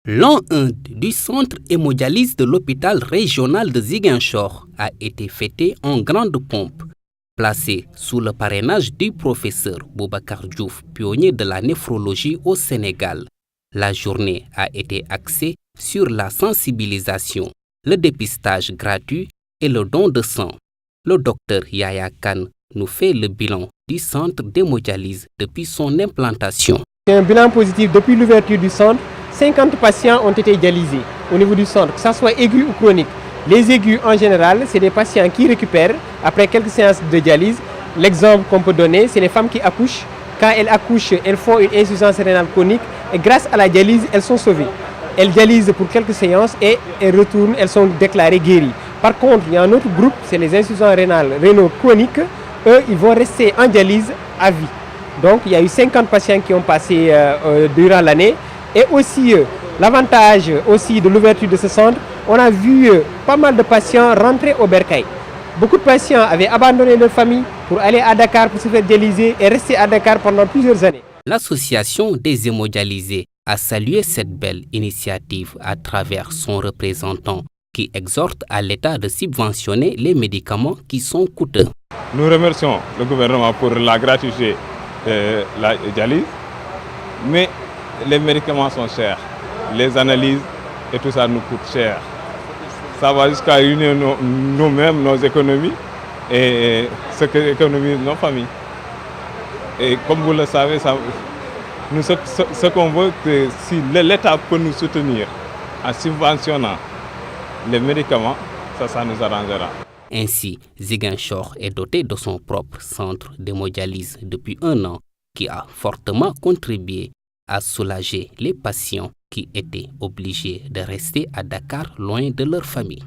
L'an 1 du centre hémodialyse de l'hôpital régional de Ziguinchor a été fêté en grande pompe. Placé sous le parrainage du professeur Boubacar Diouf, pionnier de la néphrologie au Sénégal, la journée a été axée sur la sensibilisation, le dépistage gratuit et le don de sang. Le docteur Yaya Kane nous fait le bilan du centre d'hémodialyse depuis son implantation. Un bilan positif depuis l'ouverture du centre. 50 patients ont été dialysés au niveau du centre, que ce soit aigu ou chronique. Les aigus, en général, c'est des patients qui récupèrent après quelques séances de dialyse. L'exemple qu'on peut donner, c'est les femmes qui accouchent. Quand elles accouchent, elles font une insuffisance rénale chronique et grâce à la dialyse, elles sont sauvées. Elles dialysent pour quelques séances et elles retournent, elles sont déclarées guéries. Par contre, il y a un autre groupe, c'est les insuffisants rénaux chroniques. Eux, ils vont rester en dialyse à vie. Donc, il y a eu 50 patients qui ont passé durant l'année. Et aussi, l'avantage aussi de l'ouverture de ce centre, on a vu pas mal de patients rentrer au bercail. Beaucoup de patients avaient abandonné leur famille pour aller à Dakar pour se faire dialyser et rester à Dakar pendant plusieurs années. L'association des hémodialysés a salué cette belle initiative à travers son représentant qui exhorte à l'État de subventionner les médicaments qui sont coûteux. Nous remercions le gouvernement pour la gratuité de la dialyse, mais les médicaments sont chers, les analyses et tout ça nous coûte cher. Ça va jusqu'à unir nous-mêmes, nos économies et ce que économisent nos familles. Et comme vous le savez, ce qu'on veut, c'est si l'État peut nous soutenir en subventionnant les médicaments, ça nous arrangera. Ainsi, Ziguinchor est doté de son propre centre d'hémodialyse depuis un an qui a fortement contribué à soulager les patients qui étaient obligés de rester à Dakar loin de leur famille.